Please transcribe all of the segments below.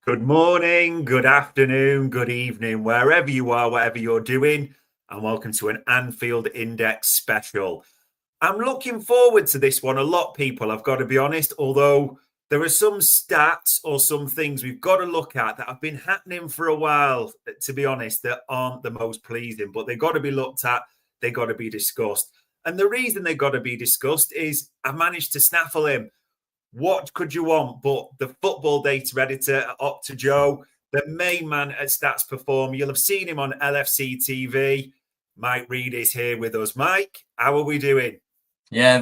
Good morning, good afternoon, good evening, wherever you are, whatever you're doing, and welcome to an Anfield Index special. I'm looking forward to this one. A lot of people, I've got to be honest, although there are some stats or some things we've got to look at that have been happening for a while, to be honest, that aren't the most pleasing, but they've got to be looked at, they've got to be discussed. And the reason they've got to be discussed is I managed to snaffle him. What could you want but the football data editor at Opta Joe, the main man at Stats Perform? You'll have seen him on LFC TV. Mike Reid is here with us. Mike, how are we doing? Yeah,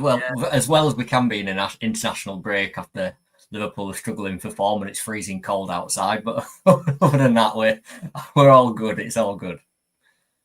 as well as we can be in an international break after Liverpool are struggling for form and it's freezing cold outside. But other than that, we're all good. It's all good.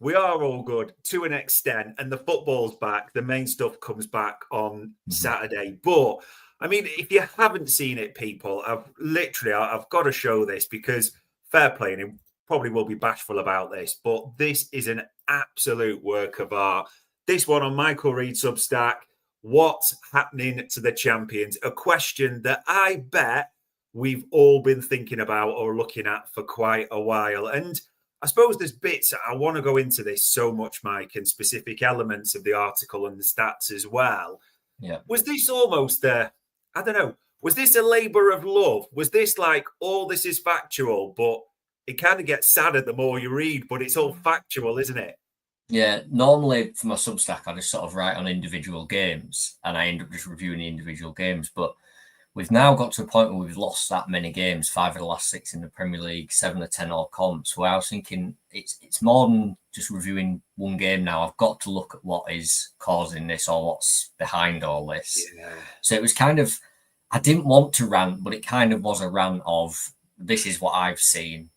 We are all good to an extent, and the football's back. The main stuff comes back on Saturday. But I mean, if you haven't seen it, people, I've got to show this because fair play, and he probably will be bashful about this, but this is an absolute work of art. This one on Michael Reid Substack. What's happening to the champions? A question that I bet we've all been thinking about or looking at for quite a while. And I suppose there's bits I want to go into this so much, Mike, and specific elements of the article and the stats as well. Yeah. Was this almost I don't know, was this a labor of love? Was this like, all this is factual, but it kind of gets sadder the more you read, but it's all factual, isn't it? Yeah, normally for my Substack, I just sort of write on individual games and I end up just reviewing the individual games. But we've now got to a point where we've lost that many games, 5 of the last 6 in the Premier League, 7 or 10 all comps, where I was thinking it's more than just reviewing one game now. I've got to look at what is causing this or what's behind all this. Yeah. So it was kind of, I didn't want to rant, but it kind of was a rant of, this is what I've seen.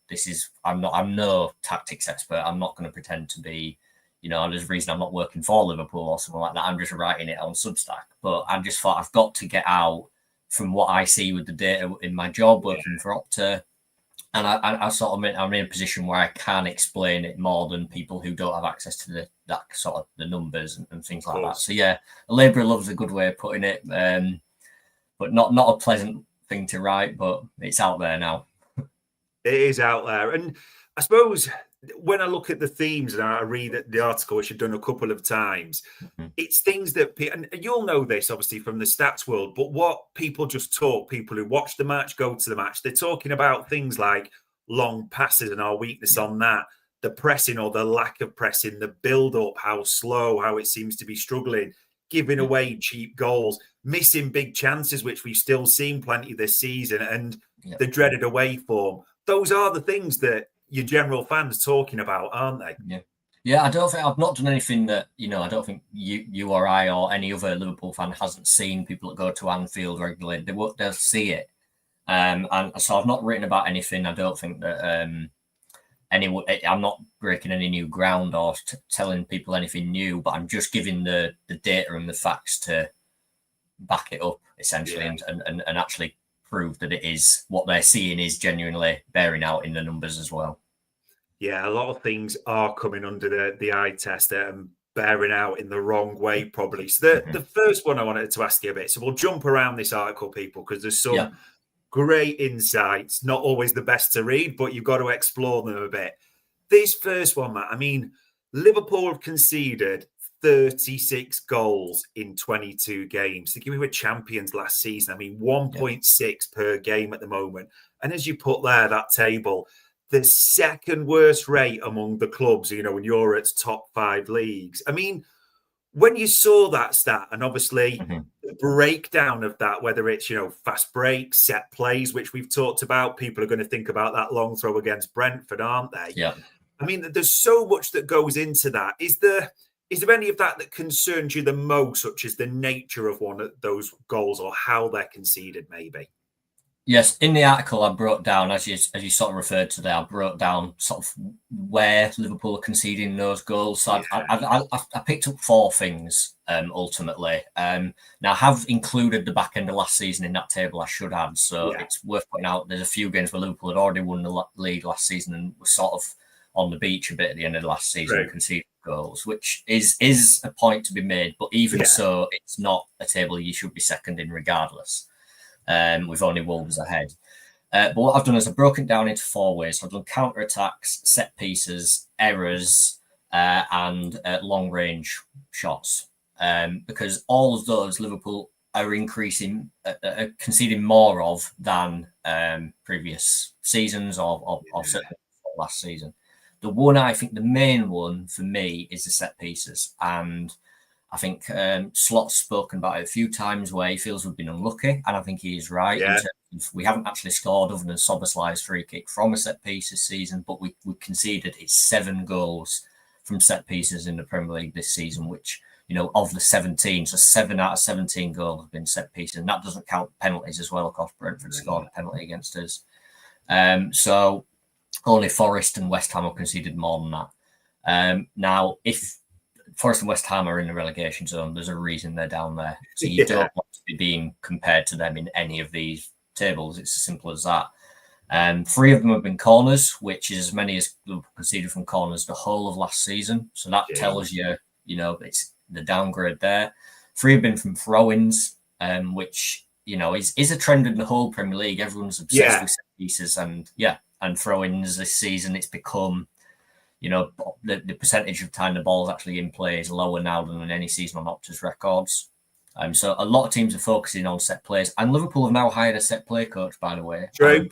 I'm no tactics expert. I'm not going to pretend to be, there's a reason I'm not working for Liverpool or something like that. I'm just writing it on Substack. But I just thought I've got to get out from what I see with the data in my job working for Opta. And I sort of, I'm in a position where I can explain it more than people who don't have access to that sort of the numbers and things like that. So yeah, a labour of love is a good way of putting it. But not a pleasant thing to write, but it's out there now. It is out there. And I suppose when I look at the themes and I read the article, which I've done a couple of times, it's things that, and you'll know this obviously from the stats world, but what people just talk, people who watch the match, go to the match, they're talking about things like long passes and our weakness on that, the pressing or the lack of pressing, the build up, how slow, how it seems to be struggling, giving away cheap goals, missing big chances, which we've still seen plenty this season, and the dreaded away form. Those are the things that your general fans talking about, aren't they? Yeah, I don't think I've not done anything that, I don't think you or I or any other Liverpool fan hasn't seen. People that go to Anfield regularly, they'll see it. And so I've not written about anything. I don't think that I'm not breaking any new ground or telling people anything new, but I'm just giving the data and the facts to back it up, essentially, and actually prove that it is what they're seeing is genuinely bearing out in the numbers as well. Yeah, a lot of things are coming under the eye test and bearing out in the wrong way, probably. So the first one I wanted to ask you a bit, so we'll jump around this article, people, because there's some great insights, not always the best to read, but you've got to explore them a bit. This first one, Matt, I mean, Liverpool have conceded 36 goals in 22 games. We were champions last season. I mean, 1.6 per game at the moment. And as you put there, that table, the second worst rate among the clubs, when you're at top 5 leagues. I mean, when you saw that stat, and obviously the breakdown of that, whether it's, fast breaks, set plays, which we've talked about, people are going to think about that long throw against Brentford, aren't they? Yeah. I mean, there's so much that goes into that. Is there any of that concerns you the most, such as the nature of one of those goals or how they're conceded, maybe? Yes, in the article I broke down, as you sort of referred to there, I broke down sort of where Liverpool are conceding those goals. So I picked up 4 things ultimately. Now I have included the back end of last season in that table. I should add, so it's worth pointing out. There's a few games where Liverpool had already won the league last season and were sort of on the beach a bit at the end of the last season and conceded goals, which is a point to be made. But even so, it's not a table you should be second in regardless. With only Wolves ahead. But what I've done is I've broken it down into 4 ways. So I've done counter-attacks, set pieces, errors, and long-range shots. Because all of those Liverpool are conceding more of than previous seasons or certainly last season. The one, I think the main one for me is the set pieces. And I think Slot's spoken about it a few times where he feels we've been unlucky. And I think he is right. Yeah. We haven't actually scored other than Soberslai's free kick from a set piece this season, but we conceded 7 goals from set pieces in the Premier League this season, which, of the 17, so 7 out of 17 goals have been set pieces. And that doesn't count penalties as well. Of course, Brentford scored a penalty against us. So only Forest and West Ham have conceded more than that. Now, if Forest and West Ham are in the relegation zone, there's a reason they're down there. So you don't want to be being compared to them in any of these tables. It's as simple as that. 3 of them have been corners, which is as many as conceded from corners the whole of last season. So that tells you, it's the downgrade there. 3 have been from throw-ins, which, is a trend in the whole Premier League. Everyone's obsessed with set pieces and throw-ins this season. It's become, the percentage of time the ball's actually in play is lower now than in any season on Opta's records. So a lot of teams are focusing on set plays, and Liverpool have now hired a set play coach, by the way. True.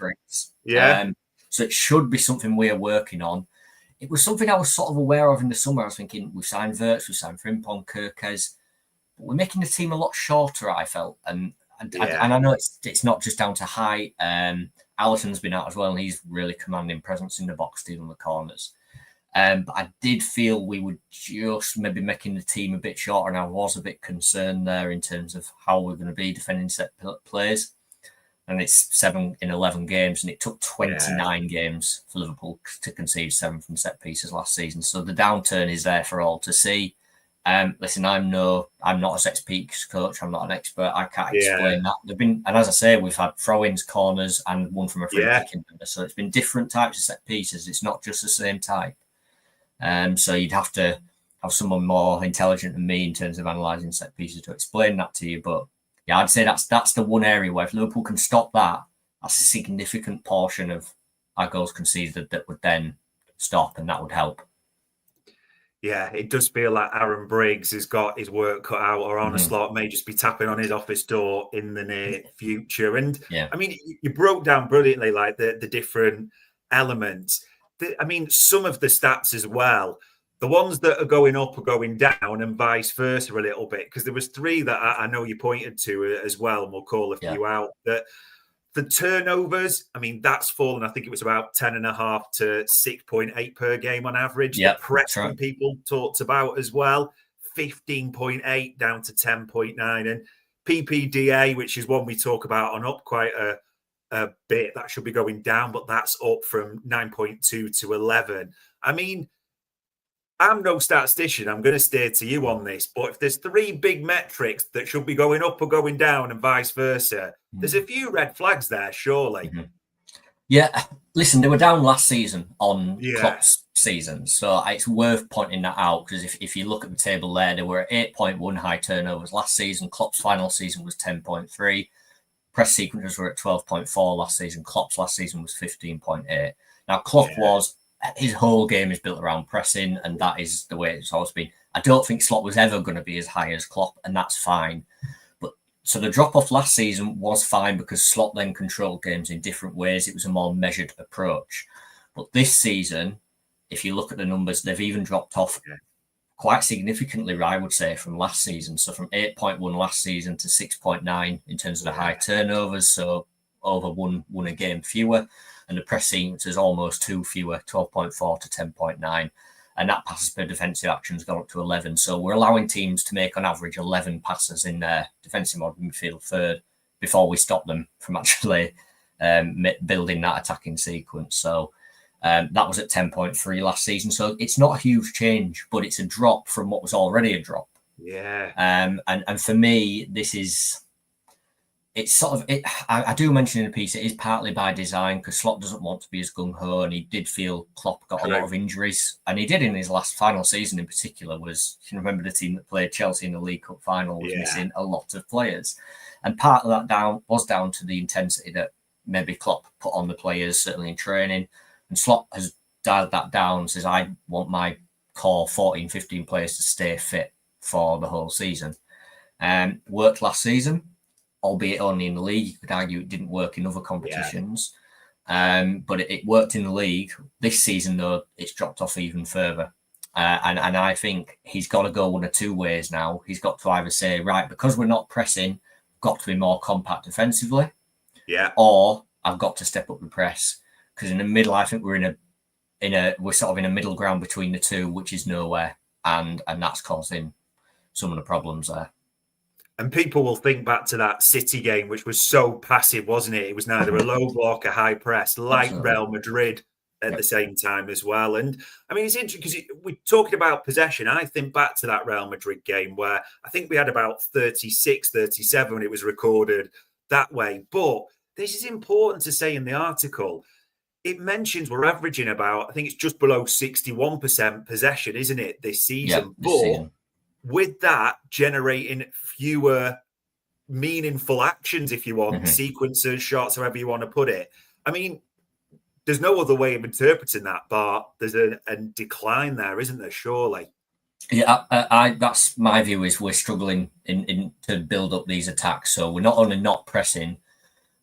So it should be something we are working on. It was something I was sort of aware of in the summer. I was thinking, we've signed Wirtz, we've signed Frimpong, Kirkes, but we're making the team a lot shorter, I felt. And I know it's not just down to height. Allison's been out as well, and he's really commanding presence in the box, stealing the corners. But I did feel we were just maybe making the team a bit shorter, and I was a bit concerned there in terms of how we're going to be defending set plays. And it's 7 in 11 games, and it took 29 games for Liverpool to concede 7 from set pieces last season. So the downturn is there for all to see. Listen, I'm not a set piece coach. I'm not an expert. I can't explain that. And as I say, we've had throw-ins, corners, and one from a free kick in there. So it's been different types of set pieces. It's not just the same type. So you'd have to have someone more intelligent than me in terms of analysing set pieces to explain that to you. But yeah, I'd say that's the one area where if Liverpool can stop that, that's a significant portion of our goals conceded that would then stop, and that would help. Yeah, it does feel like Aaron Briggs has got his work cut out, or Arne Slot may just be tapping on his office door in the near future. And I mean, you broke down brilliantly like the different elements. I mean, some of the stats as well, the ones that are going up are going down and vice versa a little bit, because there was 3 that I know you pointed to as well, and we'll call a few out. That the turnovers, I mean, that's fallen. I think it was about 10.5 to 6.8 per game on average. The pressing people talked about as well, 15.8 down to 10.9. And PPDA, which is one we talk about on up quite a bit, that should be going down, but that's up from 9.2 to 11. I mean, I'm no statistician. I'm going to steer to you on this, but if there's 3 big metrics that should be going up or going down and vice versa, there's a few red flags there, surely. Yeah, listen, they were down last season on Klopp's season, so it's worth pointing that out, because if you look at the table there were 8.1 high turnovers last season. Klopp's final season was 10.3. Press sequences were at 12.4 last season. Klopp's last season was 15.8. Now, Klopp his whole game is built around pressing, and that is the way it's always been. I don't think Slot was ever going to be as high as Klopp, and that's fine. But so the drop-off last season was fine because Slot then controlled games in different ways. It was a more measured approach. But this season, if you look at the numbers, they've even dropped off quite significantly, I would say, from last season. So from 8.1 last season to 6.9 in terms of the high turnovers, so over one a game fewer. And the press sequence is almost 2 fewer, 12.4 to 10.9. And that passes per defensive action has gone up to 11. So we're allowing teams to make on average 11 passes in their defensive midfield third before we stop them from actually building that attacking sequence. So that was at 10.3 last season. So it's not a huge change, but it's a drop from what was already a drop. Yeah. And for me, this is... It's sort of it. I do mention in the piece it is partly by design, because Slot doesn't want to be as gung ho, and he did feel Klopp got a lot of injuries, and he did in his last final season in particular. Was, you can remember the team that played Chelsea in the League Cup final was missing a lot of players, and part of that was down to the intensity that maybe Klopp put on the players, certainly in training. And Slot has dialed that down, says, I want my core 14, 15 players to stay fit for the whole season. Worked last season, albeit only in the league. You could argue it didn't work in other competitions. But it worked in the league. This season, though, it's dropped off even further. And I think he's got to go one of two ways now. He's got to either say, right, because we're not pressing, got to be more compact defensively. Yeah. Or I've got to step up the press. Because in the middle, I think we're we're sort of in a middle ground between the two, which is nowhere. And that's causing some of the problems there. And people will think back to that City game, which was so passive, wasn't it? It was neither a low block, a high press, like Real Madrid at the same time as well. And I mean, it's interesting because we're talking about possession. I think back to that Real Madrid game where I think we had about 36, 37 when it was recorded that way. But this is important to say in the article. It mentions we're averaging about, I think it's just below 61% possession, isn't it, this season? But with that, generating fewer meaningful actions, if you want, sequences, shots, however you want to put it. I mean, there's no other way of interpreting that, but there's a decline there, isn't there, surely? Yeah, that's my view, is we're struggling in to build up these attacks. So we're not only not pressing,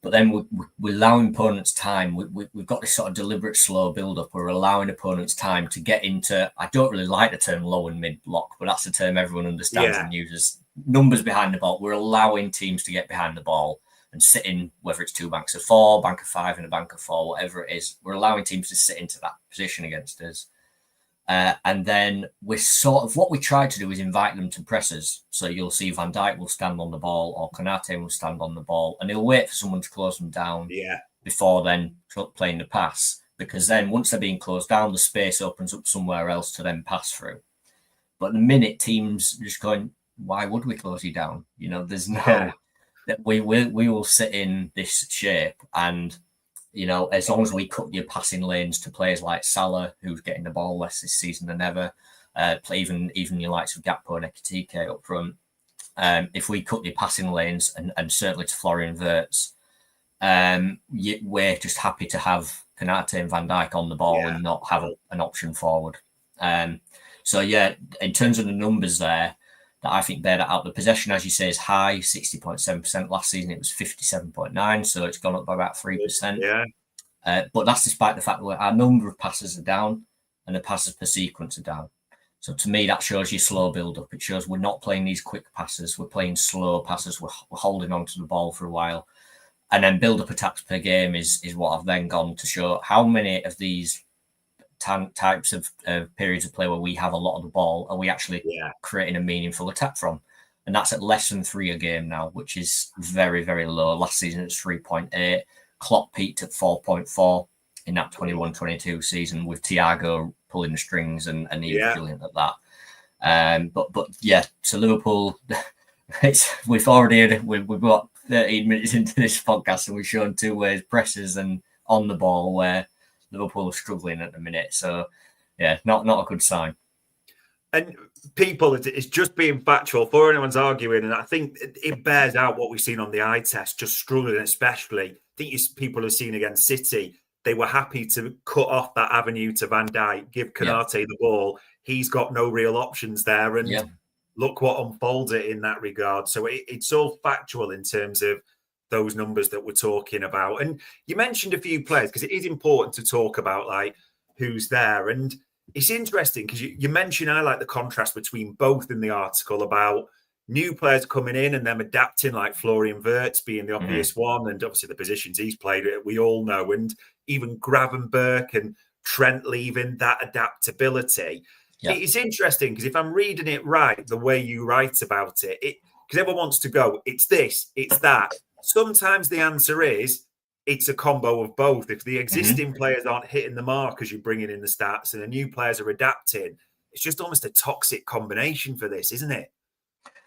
but then we're allowing opponents time. We've got this sort of deliberate slow build-up. We're allowing opponents time to get into, I don't really like the term low and mid block, but that's the term everyone understands and uses. Numbers behind the ball. We're allowing teams to get behind the ball and sit in, whether it's two banks of four, bank of five and a bank of four, whatever it is. We're allowing teams to sit into that position against us. And then we're sort of, what we try to do is invite them to presses. So you'll see Van Dijk will stand on the ball or Konate will stand on the ball and he'll wait for someone to close them down before then playing the pass. Because then once they're being closed down, the space opens up somewhere else to then pass through. But the minute teams are just going, why would we close you down? You know, there's no, that we will sit in this shape and, you know, as long as we cut your passing lanes to players like Salah, who's getting the ball less this season than ever, even your likes of Gakpo and Ekitike up front, if we cut your passing lanes and certainly to Florian Wirtz, we're just happy to have Konate and Van Dijk on the ball and not have an option forward. So, in terms of the numbers there, that I think bear that out. The possession, as you say, is high, 60.7%. Last season, it was 57.9%, so it's gone up by about 3%. But that's despite the fact that our number of passes are down and the passes per sequence are down. So to me, that shows you slow build-up. It shows we're not playing these quick passes. We're playing slow passes. We're holding on to the ball for a while. And then build-up attacks per game is what I've then gone to show how many of these types of periods of play where we have a lot of the ball are we actually creating a meaningful attack from. And that's at less than 3 a game now, which is very, very low. Last season, it's 3.8. Klopp peaked at 4.4 in that 21-22 season with Thiago pulling the strings and he was brilliant at that. But so Liverpool, we've got 13 minutes into this podcast and we've shown two ways, presses and on the ball, where Liverpool are struggling at the minute. So, not a good sign. And people, it's just being factual for anyone's arguing. And I think it bears out what we've seen on the eye test, just struggling, especially. I think people have seen against City, they were happy to cut off that avenue to Van Dijk, give Konate the ball. He's got no real options there. And look what unfolded in that regard. So it's all factual in terms of those numbers that we're talking about. And you mentioned a few players because it is important to talk about like who's there. And it's interesting because you mentioned, I like the contrast between both in the article about new players coming in and them adapting, like Florian Wirtz being the obvious one. And obviously the positions he's played, we all know. And even Gravenberch and Trent leaving, that adaptability. It's interesting because if I'm reading it right, the way you write about it, because everyone wants to go, it's this, it's that. Sometimes the answer is it's a combo of both. If the existing players aren't hitting the mark as you're bringing in the stats and the new players are adapting, it's just almost a toxic combination for this, isn't it?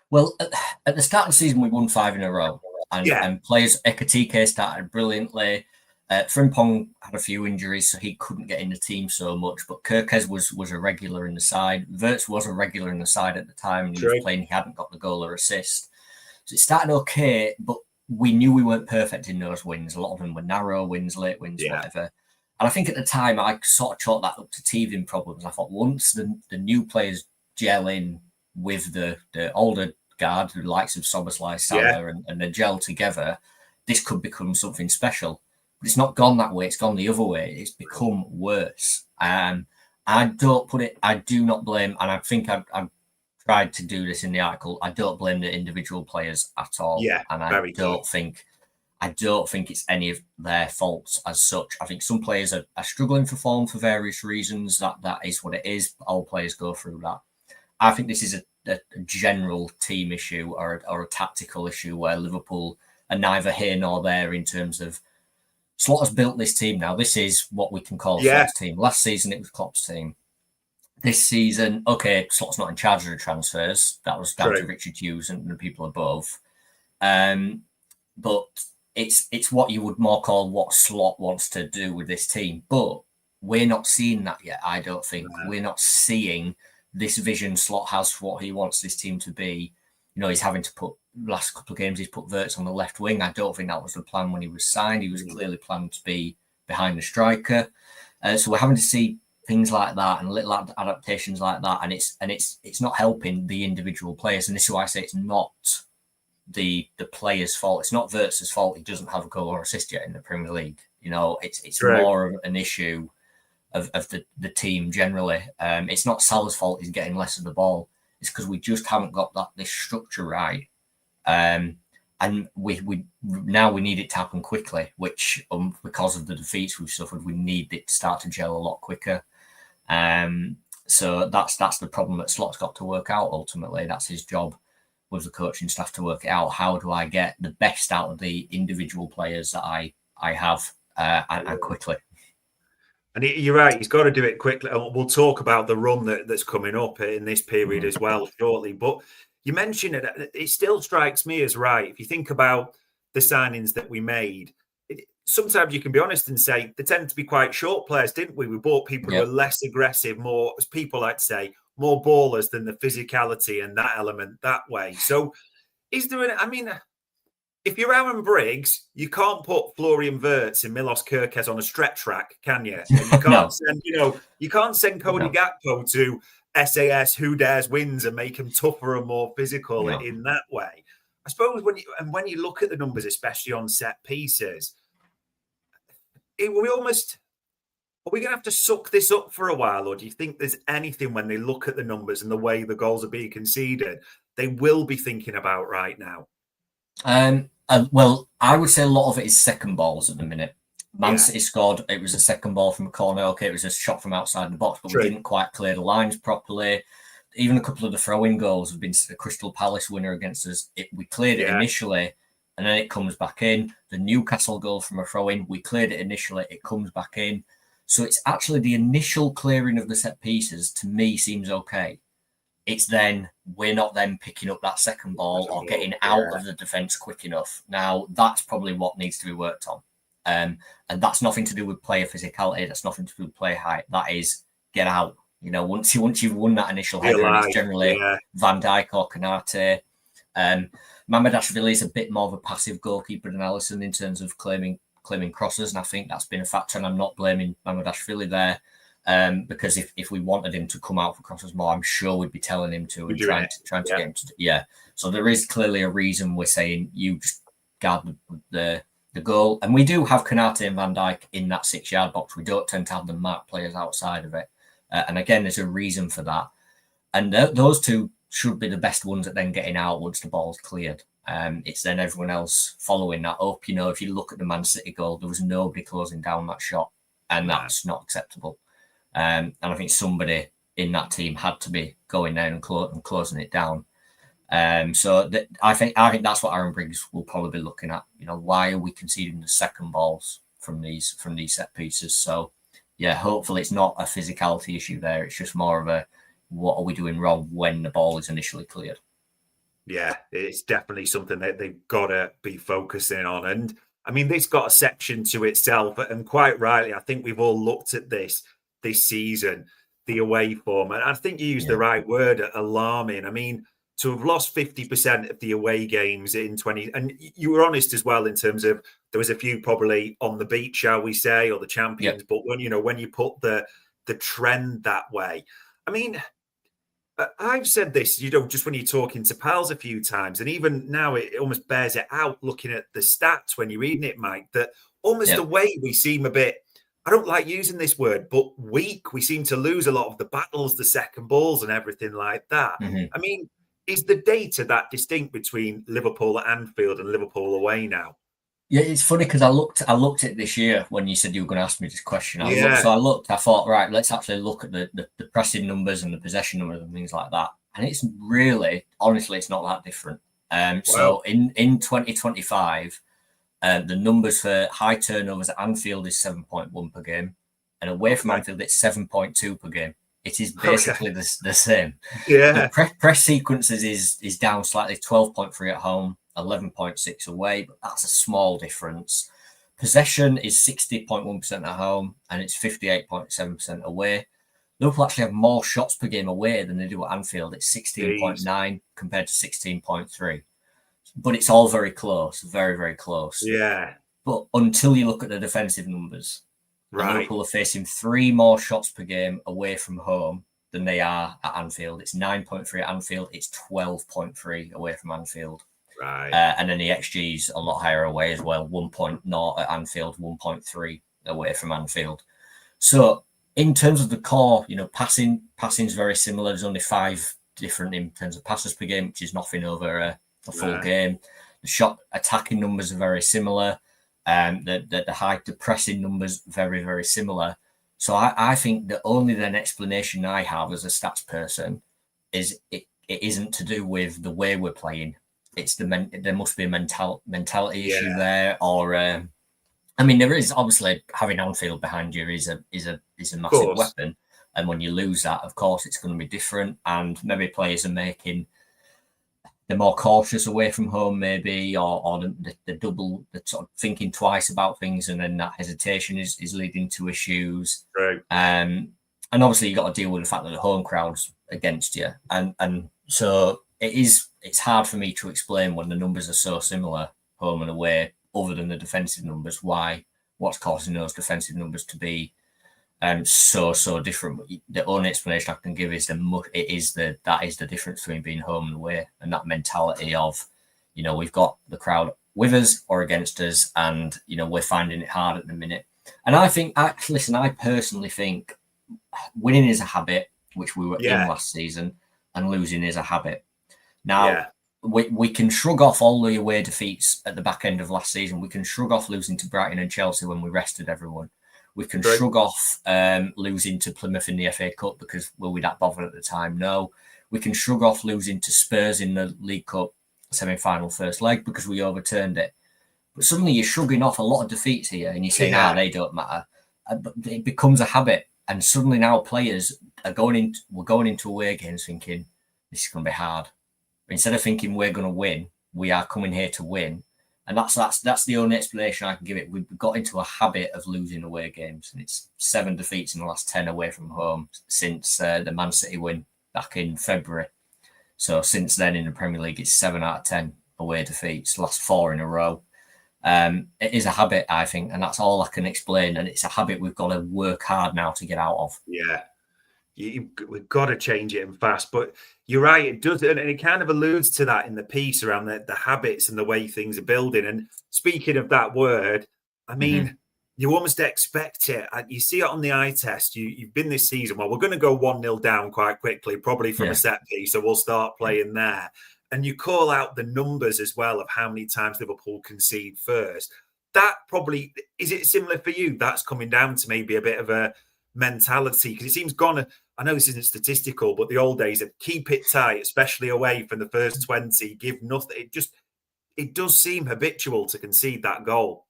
Well, at the start of the season, we won 5 in a row. And players, Ekitike started brilliantly. Frimpong had a few injuries, so he couldn't get in the team so much. But Kirkes was a regular in the side. Wirtz was a regular in the side at the time. And he was playing, he hadn't got the goal or assist. So it started okay, but we knew we weren't perfect in those wins. A lot of them were narrow wins, late wins, whatever. And I think at the time, I sort of chalked that up to teething problems. I thought once the new players gel in with the older guard, the likes of Szoboszlai, Salah, and they gel together, this could become something special. But it's not gone that way. It's gone the other way. It's become worse. I do not blame, and I think I've tried to do this in the article, I don't blame the individual players at all. Yeah, and I don't think it's any of their faults as such. I think some players are struggling for form for various reasons. That is what it is. All players go through that. I think this is a general team issue or a tactical issue where Liverpool are neither here nor there in terms of Slotter's built this team now. This is what we can call Slotter's team. Last season, it was Klopp's team. This season, okay, Slot's not in charge of the transfers. That was down to Richard Hughes and the people above. But it's what you would more call what Slot wants to do with this team. But we're not seeing that yet, I don't think. No. We're not seeing this vision Slot has for what he wants this team to be. You know, he's having to put, last couple of games, he's put Wirtz on the left wing. I don't think that was the plan when he was signed. He was clearly planned to be behind the striker. So we're having to see things like that and little adaptations like that. And it's not helping the individual players. And this is why I say it's not the player's fault. It's not Wirtz's fault he doesn't have a goal or assist yet in the Premier League. You know, it's more of an issue of the team generally. It's not Salah's fault he's getting less of the ball. It's because we just haven't got this structure right. And we now we need it to happen quickly, which because of the defeats we've suffered, we need it to start to gel a lot quicker. So that's the problem that Slot's got to work out ultimately. That's his job with the coaching staff to work it out. How do I get the best out of the individual players that I have and quickly? And you're right, he's got to do it quickly. We'll talk about the run that's coming up in this period as well shortly. But you mentioned it still strikes me as right. If you think about the signings that we made, sometimes you can be honest and say they tend to be quite short players, didn't we? We bought people who are less aggressive, more, as people like to say, more ballers than the physicality and that element that way. So is there if you're Aaron Briggs, you can't put Florian Wirtz and Milos Kerkez on a stretch rack, can you? And you can't send, you can't send Cody Gakpo to SAS Who Dares Wins and make him tougher and more physical in that way. I suppose when you look at the numbers, especially on set pieces, are we going to have to suck this up for a while, or do you think there's anything when they look at the numbers and the way the goals are being conceded, they will be thinking about right now? Well, I would say a lot of it is second balls at the minute. Man City scored. It was a second ball from a corner. Okay, it was a shot from outside the box, but we didn't quite clear the lines properly. Even a couple of the throw-in goals have been a Crystal Palace winner against us. We cleared it initially, and then it comes back in. The Newcastle goal from a throw-in, we cleared it initially. It comes back in. So it's actually the initial clearing of the set pieces, to me, seems okay. It's then we're not then picking up that second ball or getting out of the defence quick enough. Now, that's probably what needs to be worked on. And that's nothing to do with player physicality. That's nothing to do with player height. That is get out. You know, once you've won that initial header, and it's generally Van Dijk or Konate. Mamardashvili is a bit more of a passive goalkeeper than Alisson in terms of claiming crosses, and I think that's been a factor. And I'm not blaming Mamardashvili there. Because if we wanted him to come out for crosses more, I'm sure we'd be telling him to and trying to get him to. So there is clearly a reason we're saying you just guard the goal. And we do have Konate and Van Dijk in that 6-yard box. We don't tend to have them mark players outside of it. And again, there's a reason for that. And those two should be the best ones at then getting out once the ball's cleared. It's then everyone else following that up. You know, if you look at the Man City goal, there was nobody closing down that shot, and that's not acceptable. And I think somebody in that team had to be going down and closing it down. So I think that's what Aaron Briggs will probably be looking at. You know, why are we conceding the second balls from these set pieces? So hopefully it's not a physicality issue there. It's just more of a what are we doing wrong when the ball is initially cleared. Yeah, it's definitely something that they've got to be focusing on. And I mean, this got a section to itself, and quite rightly, I think we've all looked at this season, the away form. And I think you used the right word, alarming. I mean, to have lost 50% of the away games in 20, and you were honest as well in terms of there was a few probably on the beat, shall we say, or the champions. But when you put the trend that way, I mean, I've said this, just when you're talking to pals a few times, and even now it almost bears it out looking at the stats when you're reading it, Mike, that almost the way we seem a bit, I don't like using this word, but weak. We seem to lose a lot of the battles, the second balls and everything like that. I mean, is the data that distinct between Liverpool at Anfield and Liverpool away now? Yeah, it's funny because I looked at this year when you said you were going to ask me this question. I thought, right, let's actually look at the pressing numbers and the possession numbers and things like that. And it's really, honestly, it's not that different. So in 2025, the numbers for high turnovers at Anfield is 7.1 per game, and away from Anfield it's 7.2 per game. It is basically the same. Yeah. Press sequences is down slightly, 12.3 at home, 11.6 away, but that's a small difference. Possession is 60.1% at home, and it's 58.7% away. Liverpool actually have more shots per game away than they do at Anfield. It's 16.9 compared to 16.3. But it's all very close, very, very close. Yeah. But until you look at the defensive numbers, Liverpool are facing 3 more shots per game away from home than they are at Anfield. It's 9.3 at Anfield. It's 12.3 away from Anfield. Right. And then the XG is a lot higher away as well. 1.0 at Anfield, 1.3 away from Anfield. So in terms of the core, passing is very similar. There's only 5 different in terms of passes per game, which is nothing over a full game. The shot attacking numbers are very similar. The pressing numbers very, very similar. So I think the only then explanation I have as a stats person is it isn't to do with the way we're playing. It's there must be a mentality issue there, or I mean, there is obviously having Anfield behind you is a massive weapon, and when you lose that, of course, it's going to be different, and maybe players are they're more cautious away from home, maybe, or the sort of thinking twice about things, and then that hesitation is leading to issues. Right. And obviously you got to deal with the fact that the home crowd's against you, and so it's hard for me to explain when the numbers are so similar, home and away, other than the defensive numbers, what's causing those defensive numbers to be so different. The only explanation I can give is that is the difference between being home and away, and that mentality of, we've got the crowd with us or against us, and we're finding it hard at the minute. And I personally think winning is a habit, which we were in last season, and losing is a habit. Now we can shrug off all the away defeats at the back end of last season. We can shrug off losing to Brighton and Chelsea when we rested everyone. We can shrug off losing to Plymouth in the FA Cup because were we that bothered at the time? No. We can shrug off losing to Spurs in the League Cup semi-final first leg because we overturned it. But suddenly you're shrugging off a lot of defeats here and you're saying, they don't matter. But it becomes a habit. And suddenly now players we're going into away games thinking, this is going to be hard. Instead of thinking we're going to win, we are coming here to win. And that's the only explanation I can give it. We've got into a habit of losing away games, and it's 7 defeats in the last 10 away from home since the Man City win back in February. So since then in the Premier League, it's 7 out of 10 away defeats, last 4 in a row. It is a habit, I think, and that's all I can explain. And it's a habit we've got to work hard now to get out of. Yeah. We've got to change it and fast, but you're right, it does, and it kind of alludes to that in the piece around the habits and the way things are building. And speaking of that word, I mean, you almost expect it. You see it on the eye test. You've been this season, well, we're going to go 1-0 down quite quickly, probably from a set piece, so we'll start playing there. And you call out the numbers as well of how many times Liverpool concede first. That probably, is it similar for you? That's coming down to maybe a bit of a mentality, because it seems gone. I know this isn't statistical, but the old days of keep it tight, especially away from the first 20, give nothing. It does seem habitual to concede that goal.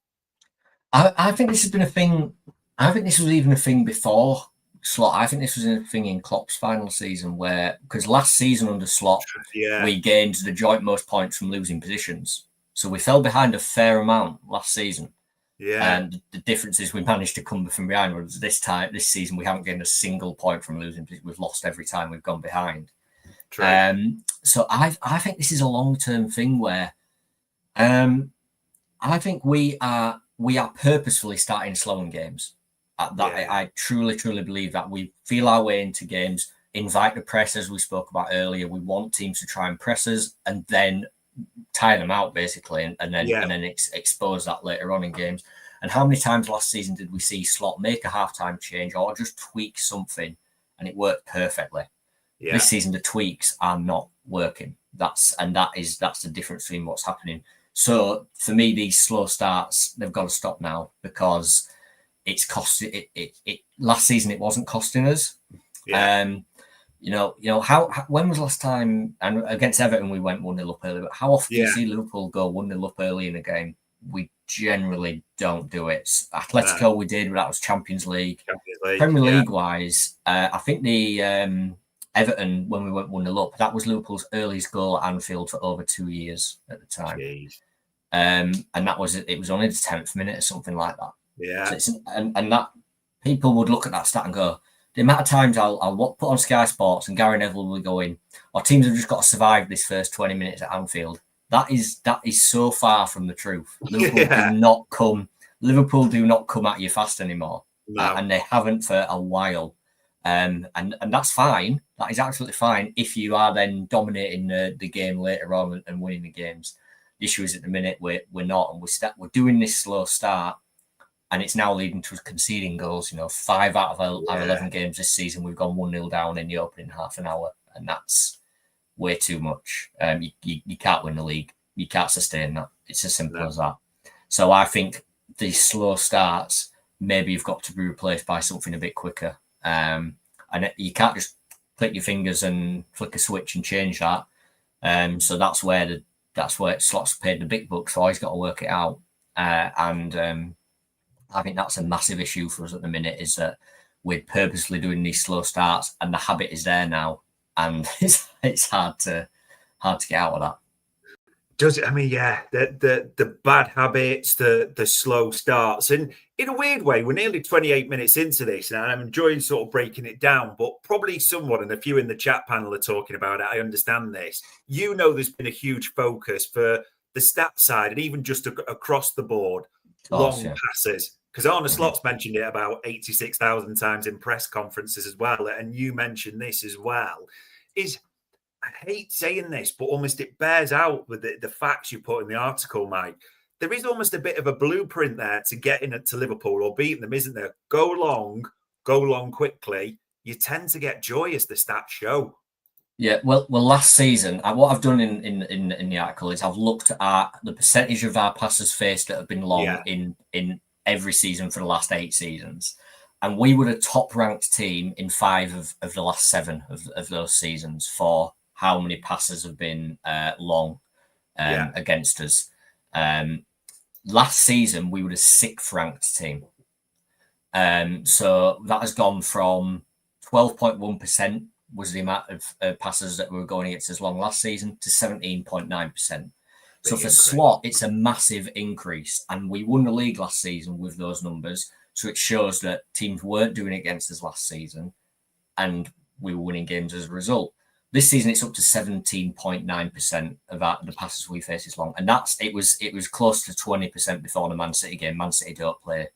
I think this has been a thing. I think this was even a thing before Slot. I think this was a thing in Klopp's final season because last season under Slot, we gained the joint most points from losing positions. So we fell behind a fair amount last season. Yeah, and the difference is we managed to come from behind. Whereas this season, we haven't gained a single point from losing. We've lost every time we've gone behind. True. So I think this is a long-term thing where I think we are purposefully starting slow in games. I truly believe that we feel our way into games, invite the press, as we spoke about earlier. We want teams to try and press us and then tire them out, basically, and then expose that later on in games. And how many times last season did we see Slot make a halftime change or just tweak something and it worked perfectly? Yeah. This season, the tweaks are not working. That's the difference between what's happening. So for me, these slow starts, they've got to stop now because it's costing it. Last season, it wasn't costing us. Yeah. When was the last time? And against Everton, we went 1-0 up early. But how often do you see Liverpool go 1-0 up early in a game? We generally don't do it. Atletico, we did, but that was Champions League. Premier League wise, I think the Everton, when we went 1-0 up, that was Liverpool's earliest goal at Anfield for over 2 years at the time. And it was only the 10th minute or something like that. Yeah. So and that people would look at that stat and go, the amount of times I'll put on Sky Sports and Gary Neville will go in, our teams have just got to survive this first 20 minutes at Anfield. That is so far from the truth. Liverpool do not come at you fast anymore. No. And they haven't for a while. And that's fine. That is absolutely fine if you are then dominating the game later on and winning the games. The issue is at the minute we're not, and we're doing this slow start, and it's now leading to conceding goals. 5 out of our 11 games this season, we've gone 1-0 down in the opening half an hour, and that's way too much. You can't win the league. You can't sustain that. It's as simple as that. So I think these slow starts, maybe you've got to be replaced by something a bit quicker. And you can't just click your fingers and flick a switch and change that. So that's where Slot's paid the big bucks. So he's got to work it out. I think that's a massive issue for us at the minute, is that we're purposely doing these slow starts, and the habit is there now, and it's hard to get out of that. Does it? I mean, yeah, the bad habits, the slow starts, and in a weird way, we're nearly 28 minutes into this, and I'm enjoying sort of breaking it down. But probably someone, and a few in the chat panel are talking about it. I understand this. There's been a huge focus for the stat side, and even just across the board, long passes. Because Arne Slot's mentioned it about 86,000 times in press conferences as well, and you mentioned this as well. I hate saying this, but almost it bears out with the facts you put in the article, Mike. There is almost a bit of a blueprint there to getting it to Liverpool or beating them, isn't there? Go long quickly. You tend to get joy, as the stats show. Yeah, well, last season, what I've done in the article is I've looked at the percentage of our passes faced that have been long in every season for the last 8 seasons. And we were a top-ranked team in 5 of the last 7 of those seasons for how many passes have been long against us. Last season, we were a 6th-ranked team. So that has gone from 12.1% was the amount of passes that were going against us long last season to 17.9%. So for Slot, it's a massive increase. And we won the league last season with those numbers. So it shows that teams weren't doing it against us last season, and we were winning games as a result. This season, it's up to 17.9% of the passes we face is long, and it was close to 20% before the Man City game. Man City don't play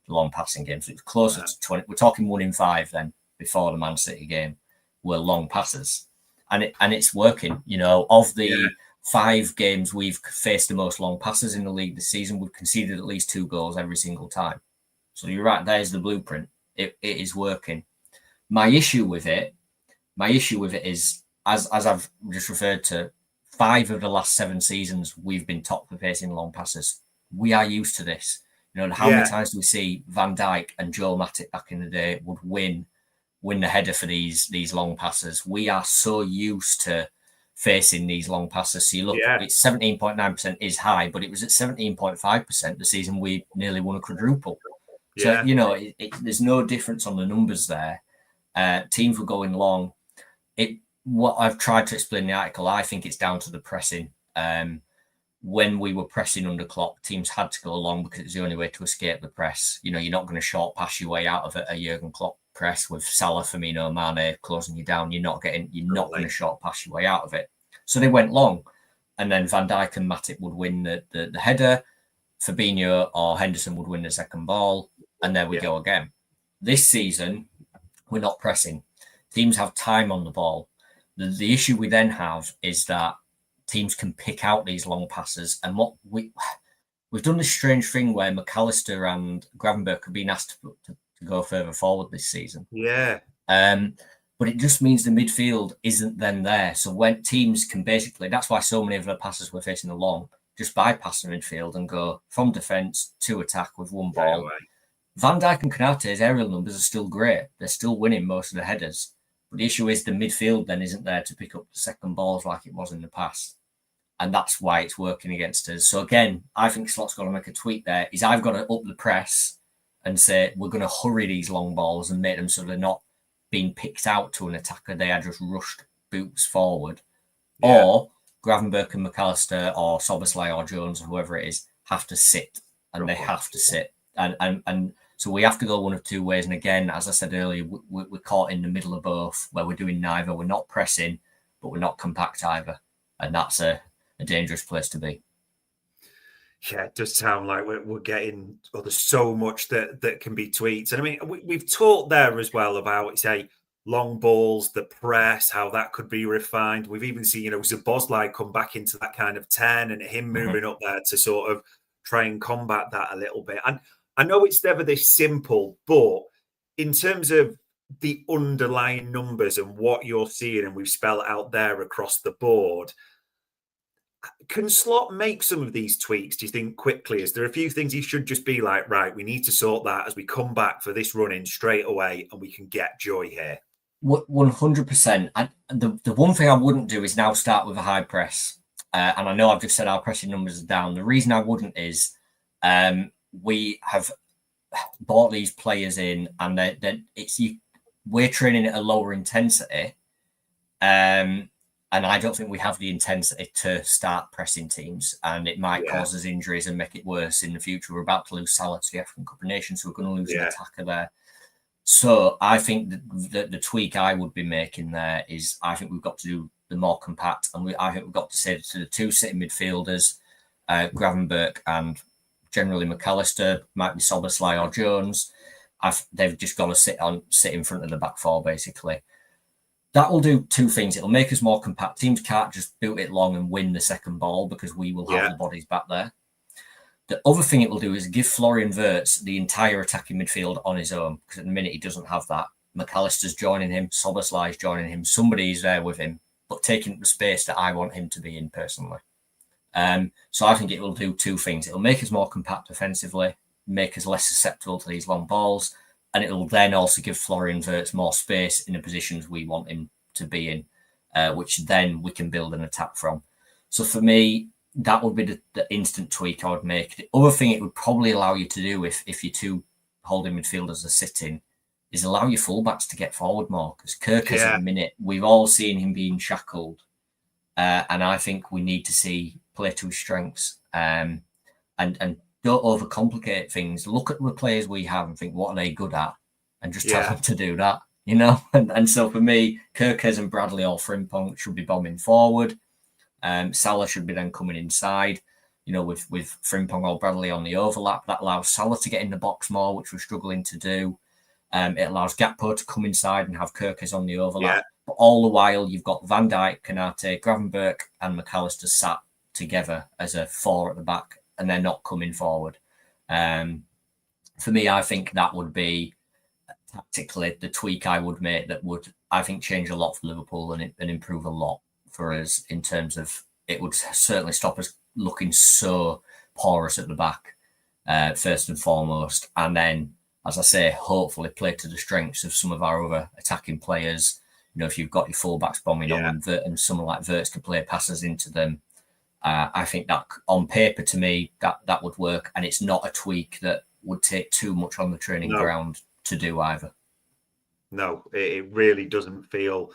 the long passing games, so it was closer to 20. We're talking 1 in 5 then before the Man City game were long passes, and it's working. Of the 5 games we've faced the most long passes in the league this season, we've conceded at least 2 goals every single time. So you're right, there's the blueprint. It is working. My issue with it is, as I've just referred to, 5 of the last 7 seasons, we've been top for facing long passes. We are used to this. How many times do we see Van Dijk and Joel Matip back in the day would win the header for these long passes? We are so used to facing these long passes. So you look, it's 17.9% is high, but it was at 17.5% the season we nearly won a quadruple. So, there's no difference on the numbers there. Teams were going long. What I've tried to explain in the article, I think it's down to the pressing. When we were pressing under Klopp, teams had to go long because it was the only way to escape the press. You're not going to short pass your way out of a Jurgen Klopp press with Salah, Firmino, Mane closing you down. You're not going to short pass your way out of it. So they went long, and then Van Dijk and Matip would win the header. Fabinho or Henderson would win the second ball, and there we go again. This season, we're not pressing. Teams have time on the ball. The issue we then have is that teams can pick out these long passes, and what we've done this strange thing where McAllister and Gravenberch have been asked to go further forward this season. Yeah. But it just means the midfield isn't then there. So when teams can basically, that's why so many of the passes we're facing along just bypass the midfield and go from defence to attack with one ball. Van Dijk and Konate's aerial numbers are still great. They're still winning most of the headers. But the issue is the midfield then isn't there to pick up the second balls like it was in the past. And that's why it's working against us. So again, I think Slot's got to make a tweak there. Is I've got to up the press and say we're going to hurry these long balls and make them so they're not being picked out to an attacker. They are just rushed boots forward. Yeah. Or Gravenberch and McAllister or Szoboszlai or Jones or whoever it is have to sit, and they have to sit. And so we have to go one of two ways. And again, as I said earlier, we're caught in the middle of both, where we're doing neither. We're not pressing, but we're not compact either. And that's a dangerous place to be. Yeah, it does sound like we're getting, there's so much that can be tweaked. And I mean, we've talked there as well about, say, long balls, the press, how that could be refined. We've even seen, Szoboszlai come back into that kind of 10 and him moving up there to sort of try and combat that a little bit. And I know it's never this simple, but in terms of the underlying numbers and what you're seeing, and we've spelled out there across the board, can Slot make some of these tweaks, do you think, quickly? Is there a few things he should just be like, right, we need to sort that as we come back for this run-in straight away and we can get joy here? 100%. And the one thing I wouldn't do is now start with a high press. And I know I've just said our pressing numbers are down. The reason I wouldn't is we have bought these players in and we're training at a lower intensity. And I don't think we have the intensity to start pressing teams, and it might cause us injuries and make it worse in the future. We're about to lose Salah to the African Cup of Nations, so we're going to lose an attacker there. So I think that the tweak I would be making there is I think we've got to do the more compact, and I think we've got to say to the two sitting midfielders, Gravenberch and generally McAllister, might be Szoboszlai or Jones, they've just got to sit in front of the back four, basically. That will do two things. It'll make us more compact. Teams can't just boot it long and win the second ball because we will have the bodies back there. The other thing it will do is give Florian Wirtz the entire attacking midfield on his own, because at the minute he doesn't have that. McAllister's joining him, Szoboszlai's joining him, somebody's there with him, but taking up the space that I want him to be in personally. So I think it will do two things. It'll make us more compact defensively, make us less susceptible to these long balls, and it'll then also give Florian Wirtz more space in the positions we want him to be in, which then we can build an attack from. So for me, that would be the instant tweak I would make. The other thing it would probably allow you to do if your two holding midfielders are sitting is allow your fullbacks to get forward more. Because Kirk at the minute, we've all seen him being shackled. And I think we need to see play to his strengths. And don't overcomplicate things. Look at the players we have and think, what are they good at? And just tell them to do that, And so for me, Kirkes and Bradley or Frimpong should be bombing forward. Salah should be then coming inside, with Frimpong or Bradley on the overlap. That allows Salah to get in the box more, which we're struggling to do. It allows Gakpo to come inside and have Kirkes on the overlap. Yeah. But all the while, you've got Van Dijk, Konate, Gravenberch and McAllister sat together as a four at the back, and they're not coming forward. For me, I think that would be tactically the tweak I would make that would, I think, change a lot for Liverpool and improve a lot for us in terms of it would certainly stop us looking so porous at the back, first and foremost. And then, as I say, hopefully play to the strengths of some of our other attacking players. If you've got your fullbacks bombing on and someone like Wirtz can play passes into them, I think that on paper to me, that would work. And it's not a tweak that would take too much on the training ground to do either. No, it really doesn't feel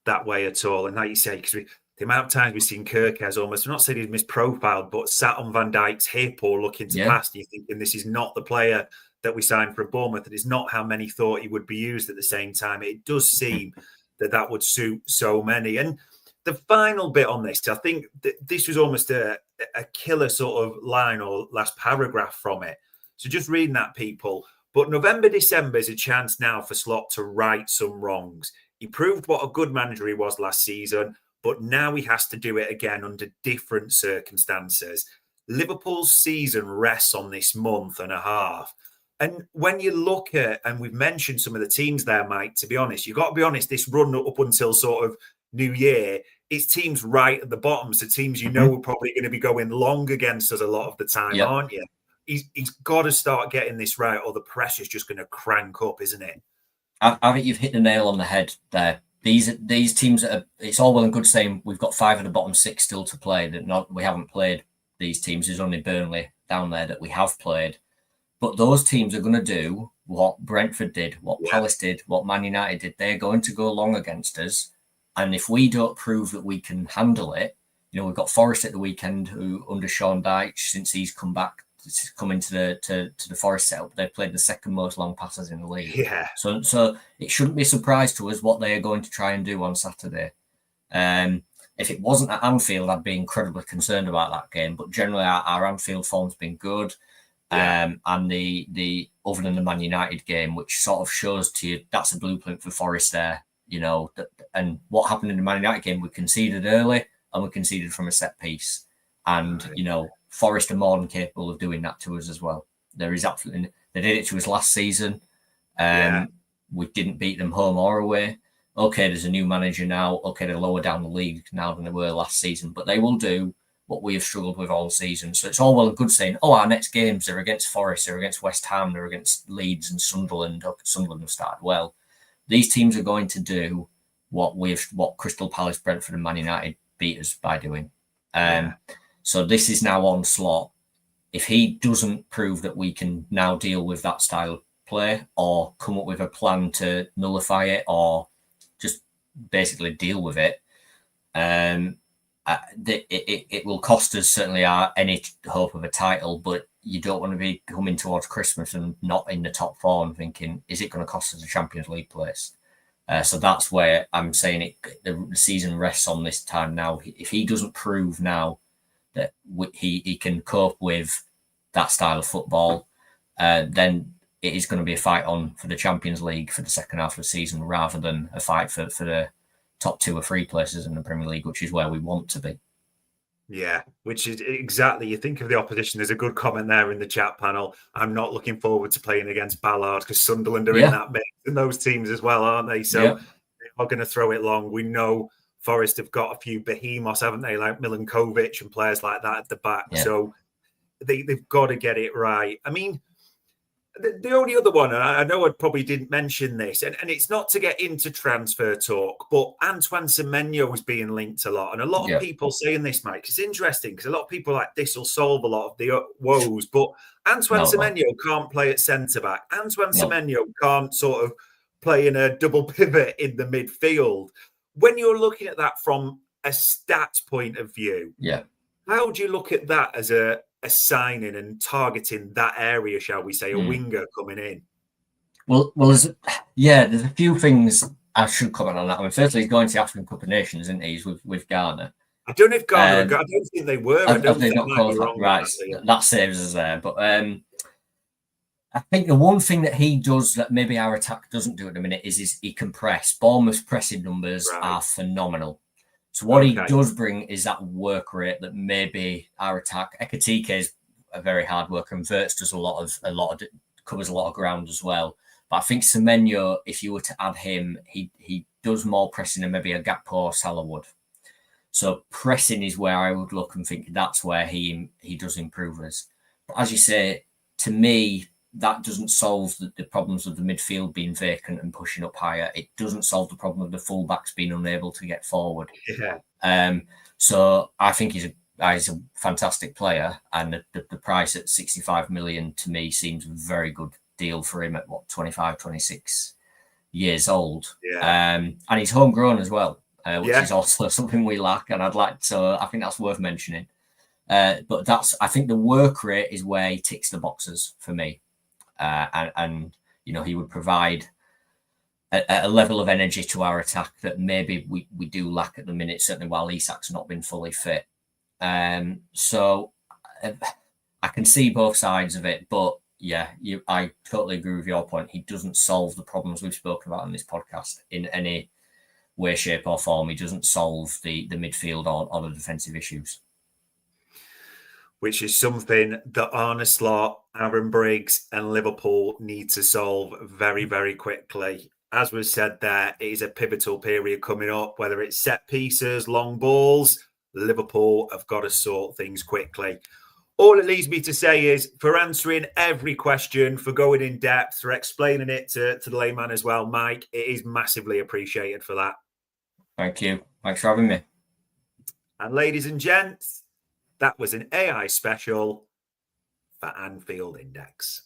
that way at all. And like you say, because the amount of times we've seen Kirkes almost, I'm not saying he's misprofiled, but sat on Van Dijk's hip or looking to pass, you're thinking this is not the player that we signed for Bournemouth, and it's not how many thought he would be used at the same time. It does seem that would suit so many. And the final bit on this, I think this was almost a killer sort of line or last paragraph from it. So just reading that, people. But November, December is a chance now for Slot to right some wrongs. He proved what a good manager he was last season, but now he has to do it again under different circumstances. Liverpool's season rests on this month and a half. And when you look at, and we've mentioned some of the teams there, Mike, to be honest, you've got to be honest, this run up until sort of New Year, it's teams right at the bottom. So teams you know are probably going to be going long against us a lot of the time, aren't you? He's got to start getting this right, or the pressure's just going to crank up, isn't it? I think you've hit the nail on the head there. These teams, it's all well and good saying we've got 5 of the bottom 6 still to play. We haven't played these teams. There's only Burnley down there that we have played. But those teams are going to do what Brentford did, what Palace did, what Man United did. They're going to go long against us. And if we don't prove that we can handle it, we've got Forest at the weekend, who under Sean Dyche, since he's come into the Forest setup, they've played the second most long passes in the league. Yeah. So it shouldn't be a surprise to us what they are going to try and do on Saturday. If it wasn't at Anfield, I'd be incredibly concerned about that game. But generally, our Anfield form's been good. And the other than the Man United game, which sort of shows to you that's a blueprint for Forest there. And what happened in the Man United game, we conceded early and we conceded from a set piece. And, Forest are more than capable of doing that to us as well. There is absolutely, they did it to us last season. We didn't beat them home or away. Okay, there's a new manager now. Okay, they're lower down the league now than they were last season, but they will do what we have struggled with all season. So it's all well and good saying, our next games are against Forest, they're against West Ham, they're against Leeds and Sunderland. Sunderland have started well. These teams are going to do what Crystal Palace, Brentford and Man United beat us by doing. So this is now on Slot. If he doesn't prove that we can now deal with that style of play or come up with a plan to nullify it or just basically deal with it, it will cost us certainly any hope of a title, but you don't want to be coming towards Christmas and not in the top 4 and thinking, is it going to cost us a Champions League place? So that's where I'm saying the season rests on this time now. If he doesn't prove now that he can cope with that style of football, then it is going to be a fight on for the Champions League for the second half of the season rather than a fight for the top 2 or 3 places in the Premier League, which is where we want to be. Yeah, which is exactly, you think of the opposition. There's a good comment there in the chat panel. I'm not looking forward to playing against Ballard because Sunderland are in that mix and those teams as well, aren't they? So they are going to throw it long. We know Forest have got a few behemoths, haven't they? Like Milinkovic and players like that at the back. Yeah. So they've got to get it right. I mean, the only other one, and I know I probably didn't mention this, and it's not to get into transfer talk, but Antoine Semenyo was being linked a lot. And a lot of people saying this, Mike, it's interesting because a lot of people are like, this will solve a lot of the woes. But Antoine Semenyo can't play at centre-back. Antoine Semenyo can't sort of play in a double pivot in the midfield. When you're looking at that from a stats point of view, how do you look at that as a signing and targeting that area, shall we say, a winger coming in? Well, there's a few things I should comment on that. I mean, firstly, he's going to the African Cup of Nations, isn't he? He's with Ghana. I don't know if Ghana, I don't think they were. I don't think not qualified. Right, that saves us there. But I think the one thing that he does that maybe our attack doesn't do at the minute is he can press. Bournemouth's pressing numbers are phenomenal. So what he does bring is that work rate that maybe our attack. Ekatike is a very hard worker, and Wirtz does covers a lot of ground as well. But I think Semenyo, if you were to add him, he does more pressing than maybe a Gakpo or Salah would. So pressing is where I would look and think that's where he does improve us. But as you say, to me, that doesn't solve the problems of the midfield being vacant and pushing up higher. It doesn't solve the problem of the fullbacks being unable to get forward. So I think he's a fantastic player, and the price at 65 million to me seems a very good deal for him at 25, 26 years old. And he's homegrown as well, which is also something we lack, and so I think that's worth mentioning. But I think the work rate is where he ticks the boxes for me. and he would provide a level of energy to our attack that maybe we do lack at the minute, certainly while Isak's not been fully fit. So I can see both sides of it, but yeah, I totally agree with your point. He doesn't solve the problems we've spoken about in this podcast in any way, shape or form. He doesn't solve the midfield or the defensive issues. Which is something that Arne Slot, Aaron Briggs and Liverpool need to solve very, very quickly. As was said there, it is a pivotal period coming up, whether it's set pieces, long balls, Liverpool have got to sort things quickly. All it leaves me to say is, for answering every question, for going in depth, for explaining it to the layman as well, Mike, it is massively appreciated for that. Thank you. Thanks for having me. And ladies and gents, that was an AI special for Anfield Index.